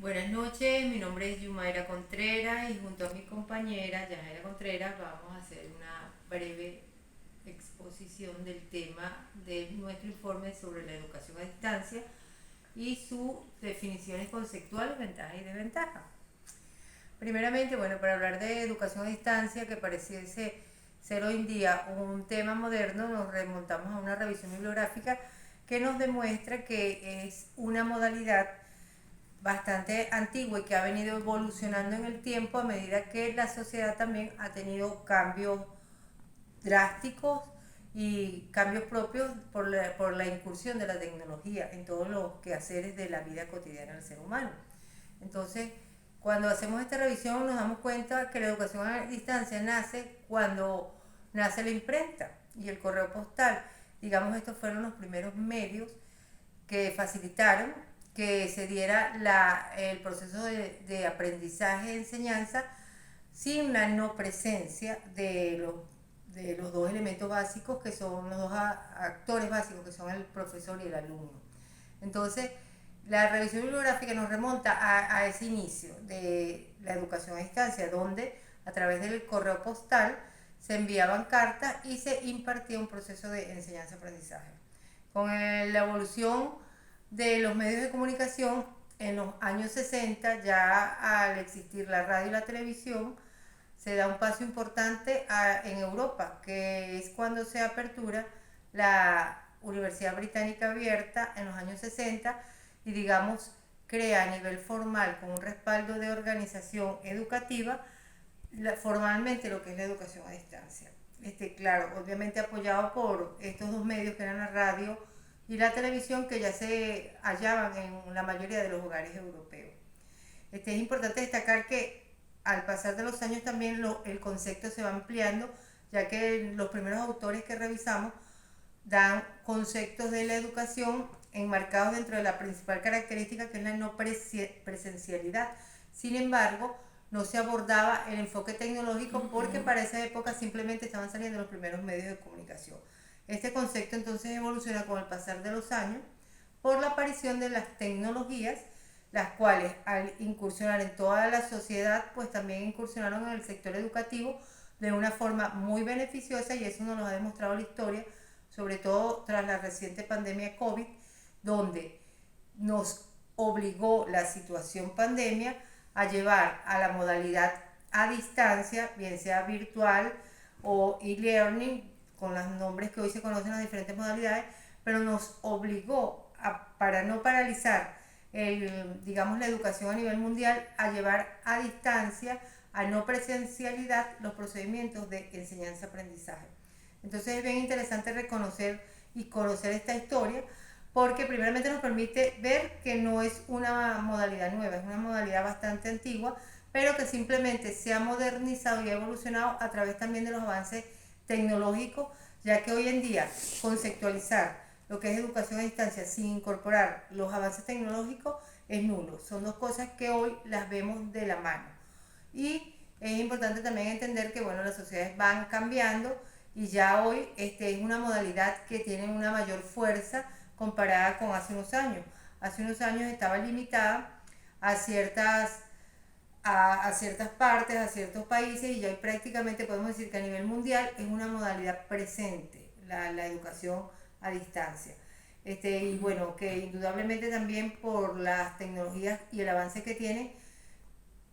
Buenas noches, mi nombre es Yumaira Contreras y junto a mi compañera Yajaira Contreras vamos a hacer una breve exposición del tema de nuestro informe sobre la educación a distancia y sus definiciones conceptuales, ventajas y desventajas. Primeramente, bueno, para hablar de educación a distancia, que pareciese ser hoy en día un tema moderno, nos remontamos a una revisión bibliográfica que nos demuestra que es una modalidad bastante antigua y que ha venido evolucionando en el tiempo a medida que la sociedad también ha tenido cambios drásticos y cambios propios por la incursión de la tecnología en todos los quehaceres de la vida cotidiana del ser humano. Entonces, cuando hacemos esta revisión nos damos cuenta que la educación a distancia nace cuando nace la imprenta y el correo postal. Digamos, estos fueron los primeros medios que facilitaron que se diera el proceso de aprendizaje e enseñanza sin la no presencia de los dos elementos básicos que son los dos actores básicos que son el profesor y el alumno. Entonces, la revisión bibliográfica nos remonta a ese inicio de la educación a distancia, donde a través del correo postal se enviaban cartas y se impartía un proceso de enseñanza-aprendizaje. Con la evolución de los medios de comunicación en los años 60, ya al existir la radio y la televisión, se da un paso importante en Europa, que es cuando se apertura la Universidad Británica Abierta en los años 60 y digamos crea a nivel formal con un respaldo de organización educativa formalmente lo que es la educación a distancia. Claro, obviamente apoyado por estos dos medios que eran la radio y la televisión que ya se hallaban en la mayoría de los hogares europeos. Es importante destacar que al pasar de los años también el concepto se va ampliando, ya que los primeros autores que revisamos dan conceptos de la educación enmarcados dentro de la principal característica que es la no presencialidad. Sin embargo, no se abordaba el enfoque tecnológico porque para esa época simplemente estaban saliendo los primeros medios de comunicación. Este concepto entonces evoluciona con el pasar de los años por la aparición de las tecnologías, las cuales al incursionar en toda la sociedad, pues también incursionaron en el sector educativo de una forma muy beneficiosa y eso nos lo ha demostrado la historia, sobre todo tras la reciente pandemia COVID, donde nos obligó la situación pandemia a llevar a la modalidad a distancia, bien sea virtual o e-learning, con los nombres que hoy se conocen las diferentes modalidades, pero nos obligó para no paralizar digamos, la educación a nivel mundial a llevar a distancia, a no presencialidad, los procedimientos de enseñanza-aprendizaje. Entonces es bien interesante reconocer y conocer esta historia porque primeramente nos permite ver que no es una modalidad nueva, es una modalidad bastante antigua, pero que simplemente se ha modernizado y ha evolucionado a través también de los avances tecnológicos, ya que hoy en día conceptualizar lo que es educación a distancia sin incorporar los avances tecnológicos es nulo. Son dos cosas que hoy las vemos de la mano. Y es importante también entender que bueno, las sociedades van cambiando y ya hoy es una modalidad que tiene una mayor fuerza comparada con hace unos años. Hace unos años estaba limitada a ciertas partes, a ciertos países y ya prácticamente podemos decir que a nivel mundial es una modalidad presente la educación a distancia. Y bueno, que indudablemente también por las tecnologías y el avance que tiene,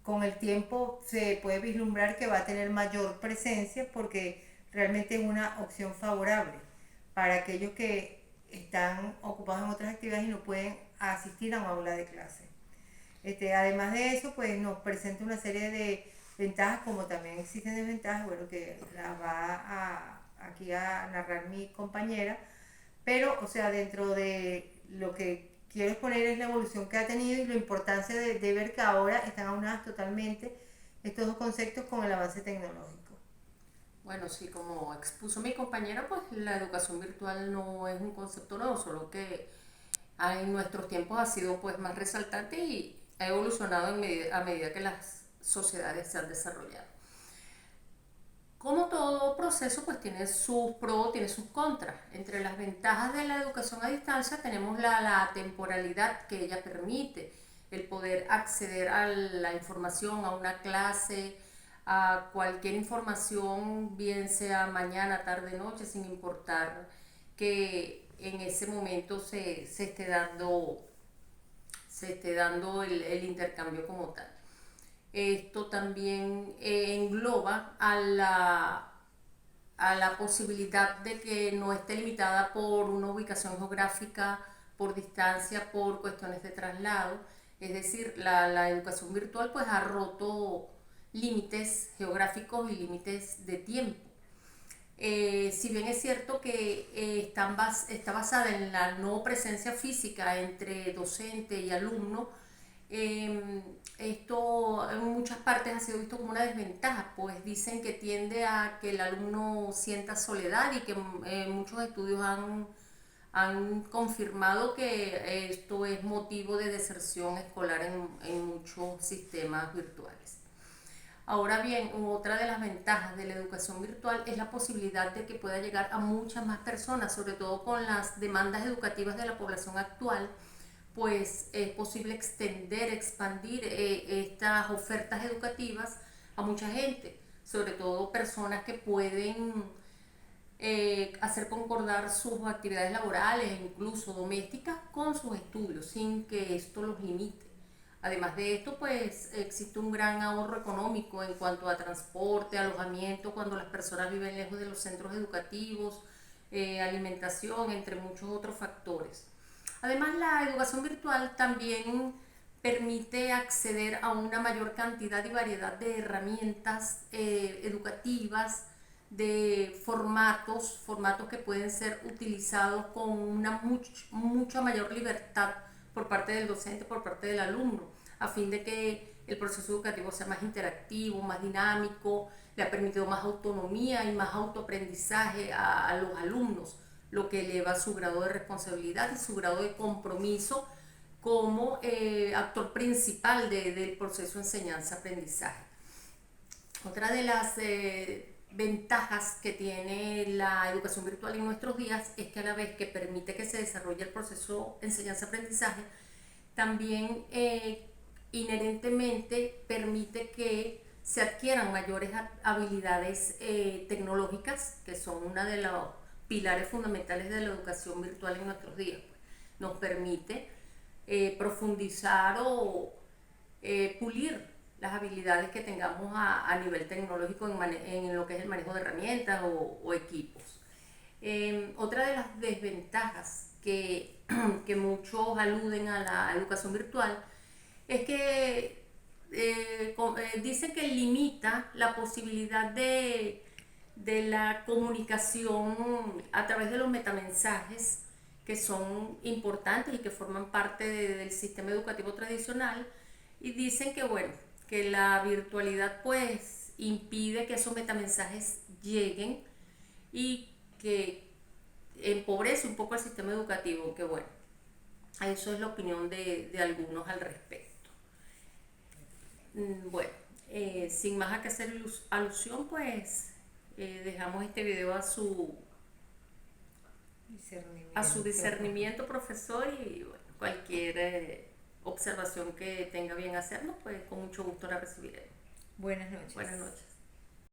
con el tiempo se puede vislumbrar que va a tener mayor presencia porque realmente es una opción favorable para aquellos que están ocupados en otras actividades y no pueden asistir a una aula de clase. Además de eso, pues nos presenta una serie de ventajas, como también existen desventajas, bueno, que las va aquí a narrar mi compañera, pero, o sea, dentro de lo que quiero exponer es la evolución que ha tenido y la importancia de ver que ahora están aunadas totalmente estos dos conceptos con el avance tecnológico. Bueno, sí, como expuso mi compañera, pues la educación virtual no es un concepto nuevo, solo que en nuestros tiempos ha sido pues más resaltante y ha evolucionado a medida que las sociedades se han desarrollado. Como todo proceso, pues tiene sus pros, tiene sus contras. Entre las ventajas de la educación a distancia tenemos la temporalidad que ella permite. el poder acceder a la información, a una clase, a cualquier información, bien sea mañana, tarde, noche, sin importar que en ese momento se esté dando el intercambio como tal. Esto también engloba a la posibilidad de que no esté limitada por una ubicación geográfica, por distancia, por cuestiones de traslado. Es decir, la educación virtual pues ha roto límites geográficos y límites de tiempo. Si bien es cierto que está basada en la no presencia física entre docente y alumno, esto en muchas partes ha sido visto como una desventaja, pues dicen que tiende a que el alumno sienta soledad y que muchos estudios han confirmado que esto es motivo de deserción escolar en muchos sistemas virtuales. Ahora bien, otra de las ventajas de la educación virtual es la posibilidad de que pueda llegar a muchas más personas, sobre todo con las demandas educativas de la población actual, pues es posible extender, expandir estas ofertas educativas a mucha gente, sobre todo personas que pueden hacer concordar sus actividades laborales e incluso domésticas con sus estudios sin que esto los limite. Además de esto, pues existe un gran ahorro económico en cuanto a transporte, alojamiento, cuando las personas viven lejos de los centros educativos, alimentación, entre muchos otros factores. Además, la educación virtual también permite acceder a una mayor cantidad y variedad de herramientas educativas, de formatos que pueden ser utilizados con una mucha mayor libertad por parte del docente, por parte del alumno, a fin de que el proceso educativo sea más interactivo, más dinámico, le ha permitido más autonomía y más autoaprendizaje a los alumnos, lo que eleva su grado de responsabilidad y su grado de compromiso como actor principal del proceso de enseñanza-aprendizaje. Otra de las ventajas que tiene la educación virtual en nuestros días es que a la vez que permite que se desarrolle el proceso de enseñanza-aprendizaje, también inherentemente permite que se adquieran mayores habilidades tecnológicas, que son una de los pilares fundamentales de la educación virtual en nuestros días. Nos permite profundizar o pulir las habilidades que tengamos a nivel tecnológico en lo que es el manejo de herramientas o equipos. Otra de las desventajas que muchos aluden a la educación virtual es que dicen que limita la posibilidad de la comunicación a través de los metamensajes, que son importantes y que forman parte del sistema educativo tradicional, y dicen que bueno, que la virtualidad pues impide que esos metamensajes lleguen y que empobrece un poco el sistema educativo, que bueno, eso es la opinión de algunos al respecto. Bueno, sin más a que hacer alusión, pues dejamos este video a su discernimiento, profesor, y bueno, cualquier observación que tenga bien hacernos, pues con mucho gusto la recibiré. Buenas noches. Buenas noches.